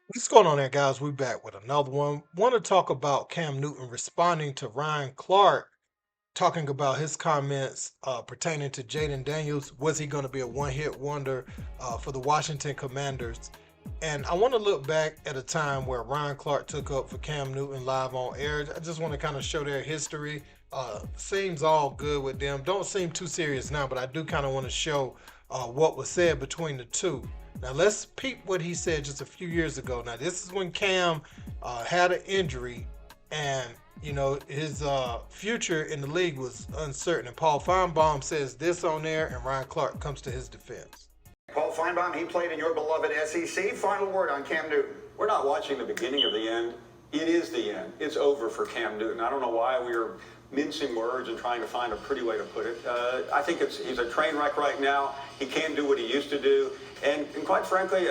What's going on there, guys? We back with another one. Want to talk about Cam Newton responding to Ryan Clark, talking about his comments pertaining to Jayden Daniels. Was he going to be a one-hit wonder for the Washington Commanders? And I want to look back at a time where Ryan Clark took up for Cam Newton live on air. I just want to kind of show their history. Seems all good with them. Don't seem too serious now, but I do kind of want to show what was said between the two. Now let's peep what he said just a few years ago. Now this is when Cam had an injury, and his future in the league was uncertain. And Paul Finebaum says this on there, and Ryan Clark comes to his defense. Paul Finebaum, he played in your beloved SEC. Final word on Cam Newton. We're not watching the beginning of the end. It is the end. It's over for Cam Newton. I don't know why we are mincing words and trying to find a pretty way to put it. I think he's a train wreck right now. He can't do what he used to do. And quite frankly,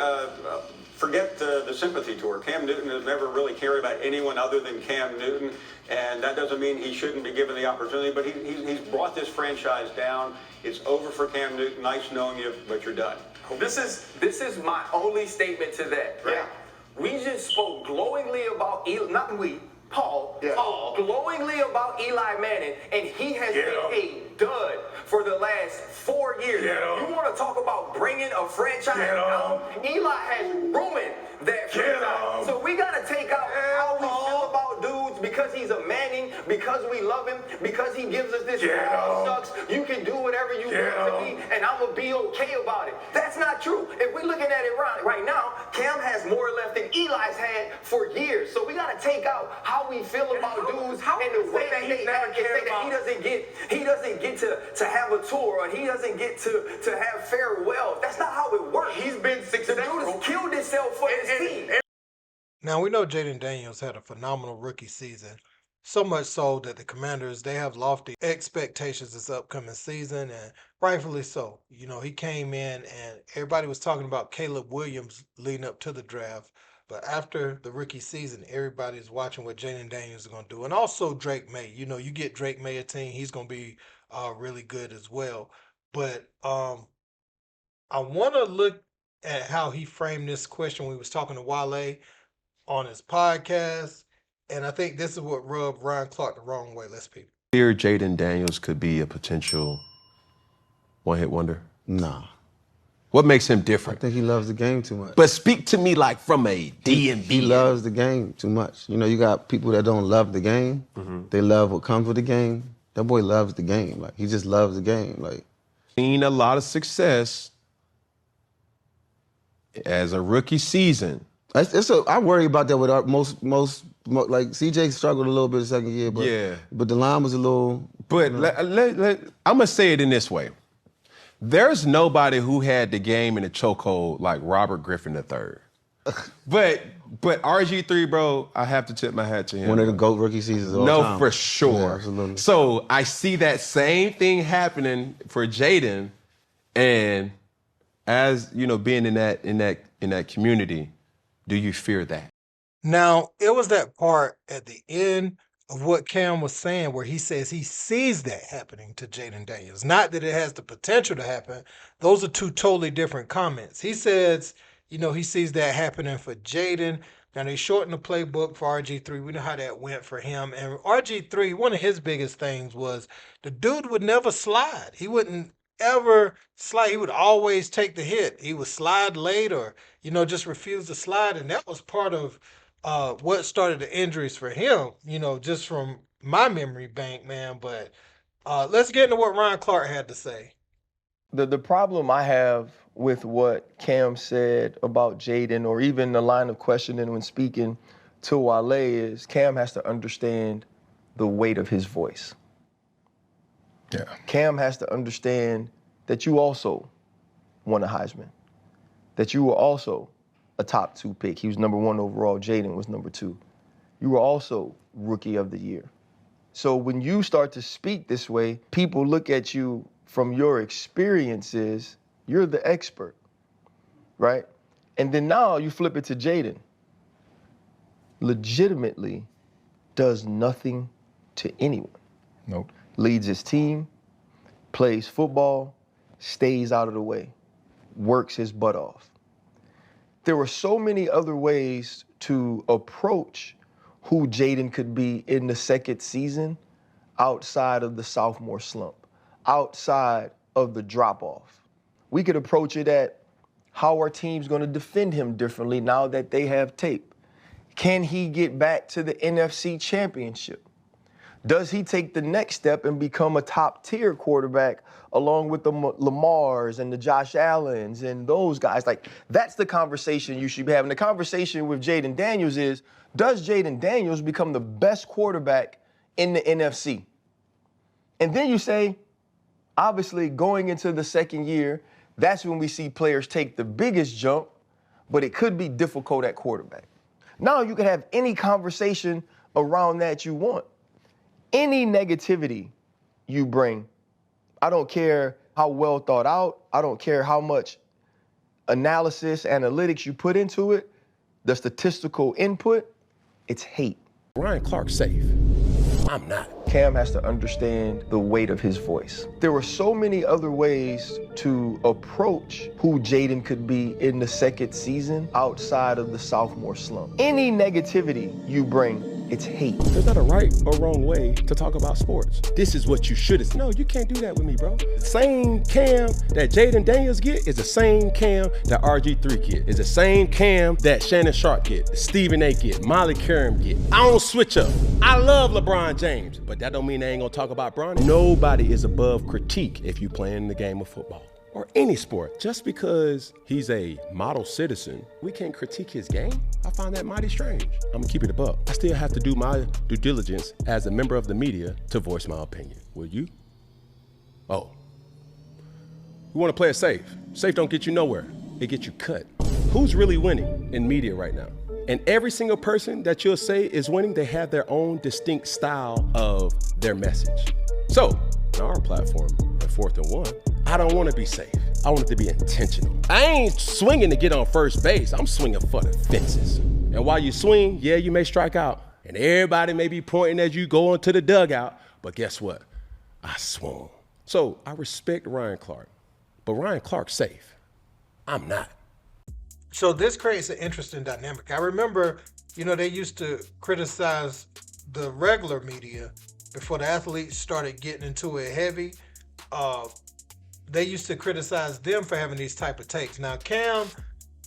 forget the sympathy tour. Cam Newton has never really cared about anyone other than Cam Newton. And that doesn't mean he shouldn't be given the opportunity, but he's brought this franchise down. It's over for Cam Newton. Nice knowing you, but you're done. This is my only statement to that, right? Yeah. We just spoke glowingly about Paul glowingly about Eli Manning, and he has been a dud for the last 4 years. You want to talk about bringing a franchise down? Eli has ruined that franchise. So we got to take out how we feel about dudes because he's a Manning, because we love him, because he gives us this sucks. You can do whatever you want to be, and I'm going to be okay about it. That's not true. If we're looking at it right now, Cam has more left than Eli's had for years. So we got to take out how we feel about dudes and the way that they act and say that he doesn't get to have a tour or he doesn't get to have farewells. That's not how it works. He's been successful. The dude has killed himself for his team. Now we know Jayden Daniels had a phenomenal rookie season, so much so that the Commanders they have lofty expectations this upcoming season, and rightfully so. He came in and everybody was talking about Caleb Williams leading up to the draft, but after the rookie season, everybody's watching what Jayden Daniels is going to do, and also Drake May. You get Drake May a team, he's going to be really good as well. But I want to look at how he framed this question when he was talking to Wale on his podcast, and I think this is what rubbed Ryan Clark the wrong way. Let's peep. Fear Jayden Daniels could be a potential one-hit wonder? Nah. What makes him I different? think he loves the game too much. But speak to me like from a D&B. He loves the game too much. You got people that don't love the game. They love what comes with the game. That boy loves the game. Like, he just loves the game. Like, Seen a lot of success as a rookie season. I worry about that with most like CJ struggled a little bit the second year, but Yeah. but the line was a little. But I'm going to say it in this way. There's nobody who had the game in a chokehold like Robert Griffin III. But RG3, bro, I have to tip my hat to him. One of the GOAT rookie seasons of all No, time. for sure. Yeah, absolutely. So I see that same thing happening for Jayden, and as being in that community, do you fear that? Now, it was that part at the end of what Cam was saying where he says he sees that happening to Jayden Daniels. Not that it has the potential to happen. Those are two totally different comments. He says, he sees that happening for Jayden. Now, they shortened the playbook for RG3. We know how that went for him. And RG3, one of his biggest things was the dude would never slide. He wouldn't ever slide. He would always take the hit. He would slide late or, just refuse to slide. And that was part of what started the injuries for him, just from my memory bank, man. But let's get into what Ryan Clark had to say. The problem I have with what Cam said about Jayden, or even the line of questioning when speaking to Wale, is Cam has to understand the weight of his voice. Yeah. Cam has to understand that you also won a Heisman, that you were also a top 2 pick. He was number 1 overall. Jayden was number 2. You were also Rookie of the Year. So when you start to speak this way, people look at you from your experiences. You're the expert, right? And then now you flip it to Jayden. Legitimately does nothing to anyone. Nope. Leads his team, plays football, stays out of the way, works his butt off. There were so many other ways to approach who Jayden could be in the second season outside of the sophomore slump, outside of the drop-off. We could approach it at how our team's going to defend him differently now that they have tape. Can he get back to the NFC Championship? Does he take the next step and become a top-tier quarterback along with the Lamars and the Josh Allens and those guys? Like, that's the conversation you should be having. The conversation with Jayden Daniels is, does Jayden Daniels become the best quarterback in the NFC? And then you say, obviously, going into the second year, that's when we see players take the biggest jump, but it could be difficult at quarterback. Now you can have any conversation around that you want. Any negativity you bring, I don't care how well thought out, I don't care how much analysis, analytics you put into it, the statistical input, it's hate. Ryan Clark's safe. I'm not. Cam has to understand the weight of his voice. There were so many other ways to approach who Jayden could be in the second season outside of the sophomore slump. Any negativity you bring, it's hate. There's not a right or wrong way to talk about sports. This is what you should have. No, you can't do that with me, bro. The same Cam that Jayden Daniels get is the same Cam that RG3 get. Is the same Cam that Shannon Sharp get, that Stephen A get, Molly Karam get. I don't switch up. I love LeBron James, but that don't mean they ain't gonna talk about Bronny. Nobody is above critique if you playing the game of football or any sport. Just because he's a model citizen, we can't critique his game? I find that mighty strange. I'm gonna keep it above. I still have to do my due diligence as a member of the media to voice my opinion. Will you? Oh. We wanna play it safe. Safe don't get you nowhere. It gets you cut. Who's really winning in media right now? And every single person that you'll say is winning, they have their own distinct style of their message. So, on our platform at 4th and 1, I don't want to be safe. I want it to be intentional. I ain't swinging to get on first base. I'm swinging for the fences. And while you swing, yeah, you may strike out. And everybody may be pointing as you go into the dugout. But guess what? I swung. So I respect Ryan Clark. But Ryan Clark's safe. I'm not. So this creates an interesting dynamic. I remember, they used to criticize the regular media before the athletes started getting into it heavy. They used to criticize them for having these type of takes. Now, Cam,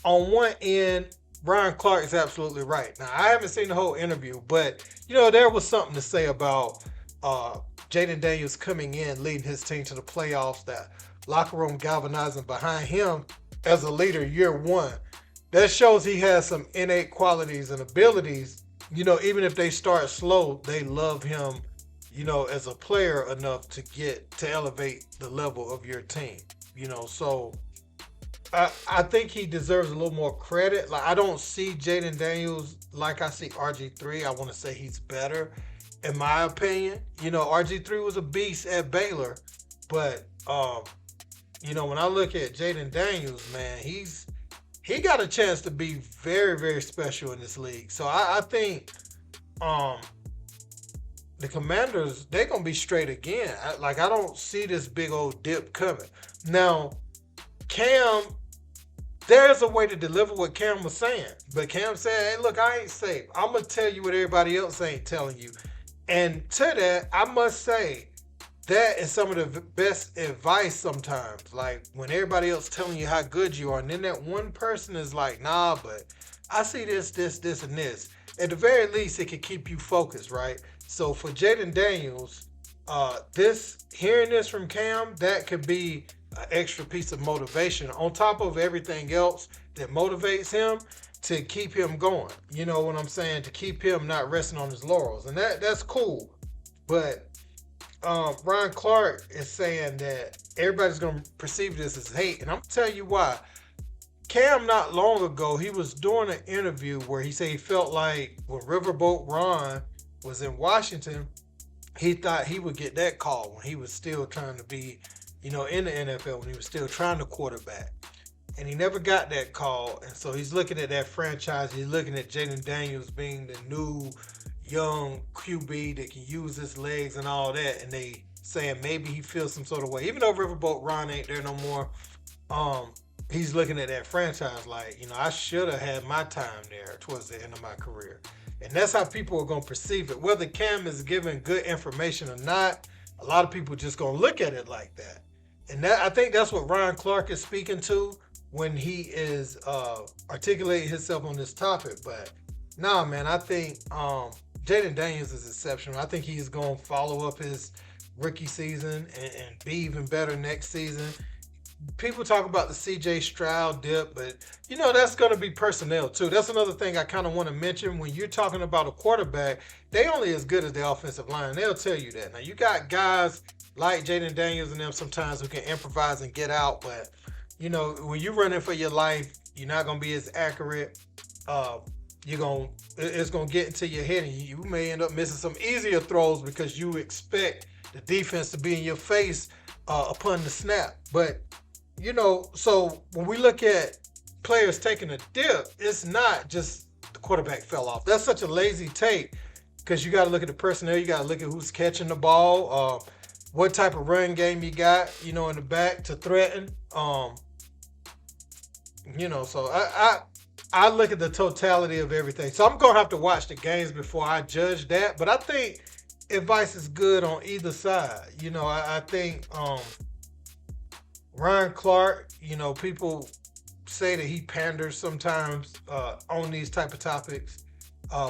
on one end, Ryan Clark is absolutely right. Now, I haven't seen the whole interview, but, there was something to say about Jayden Daniels coming in, leading his team to the playoffs, that locker room galvanizing behind him as a leader year one. That shows he has some innate qualities and abilities. Even if they start slow, they love him, as a player enough to elevate the level of your team. So I think he deserves a little more credit. Like, I don't see Jayden Daniels like I see RG3. I want to say he's better, in my opinion. RG3 was a beast at Baylor, but when I look at Jayden Daniels, man, he got a chance to be very, very special in this league. So I think the Commanders, they're going to be straight again. I don't see this big old dip coming. Now, Cam, there's a way to deliver what Cam was saying. But Cam said, hey, look, I ain't safe. I'm going to tell you what everybody else ain't telling you. And to that, I must say, that is some of the best advice sometimes. Like, when everybody else telling you how good you are, and then that one person is like, nah, but I see this, and this. At the very least, it could keep you focused, right? So for Jayden Daniels, hearing this from Cam, that could be an extra piece of motivation on top of everything else that motivates him to keep him going. You know what I'm saying? To keep him not resting on his laurels. And that's cool. But Ryan Clark is saying that everybody's going to perceive this as hate. And I'm going to tell you why. Cam, not long ago, he was doing an interview where he said he felt like when Riverboat Ron was in Washington, he thought he would get that call when he was still trying to be, in the NFL, when he was still trying to quarterback. And he never got that call. And so he's looking at that franchise. He's looking at Jayden Daniels being the new young QB that can use his legs and all that, and they saying maybe he feels some sort of way, even though Riverboat Ron ain't there no more. he's looking at that franchise like, I should have had my time there towards the end of my career. And that's how people are going to perceive it. Whether Cam is giving good information or not, a lot of people just going to look at it like that. And I think that's what Ryan Clark is speaking to when he is articulating himself on this topic. But nah, man, I think Jayden Daniels is exceptional. I think he's going to follow up his rookie season and be even better next season. People talk about the CJ Stroud dip, but that's going to be personnel too. That's another thing I kind of want to mention. When you're talking about a quarterback, they only as good as the offensive line. They'll tell you that. Now you got guys like Jayden Daniels and them sometimes who can improvise and get out, but when you're running for your life, you're not going to be as accurate. It's going to get into your head, and you may end up missing some easier throws because you expect the defense to be in your face upon the snap. But so when we look at players taking a dip, it's not just the quarterback fell off. That's such a lazy take because you got to look at the personnel. You got to look at who's catching the ball, what type of run game you got, in the back to threaten. So I look at the totality of everything. So I'm going to have to watch the games before I judge that. But I think advice is good on either side. I think Ryan Clark, people say that he panders sometimes on these type of topics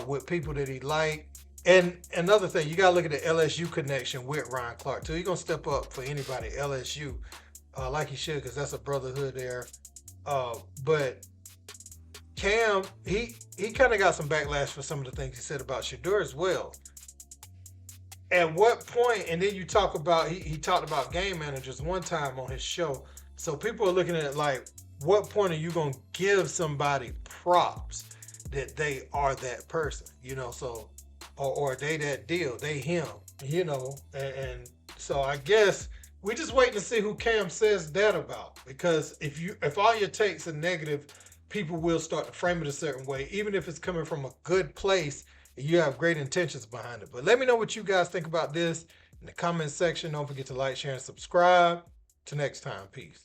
with people that he like. And another thing, you got to look at the LSU connection with Ryan Clark, too. He's going to step up for anybody at LSU like he should because that's a brotherhood there. But Cam, he kind of got some backlash for some of the things he said about Shedeur as well. At what point, and then you talk about, he talked about game managers one time on his show. So people are looking at it like, what point are you going to give somebody props that they are that person? So, or they that deal, they him, and so I guess we just waiting to see who Cam says that about. Because if all your takes are negative, people will start to frame it a certain way, even if it's coming from a good place. You have great intentions behind it. But let me know what you guys think about this in the comment section. Don't forget to like, share, and subscribe. Till next time. Peace.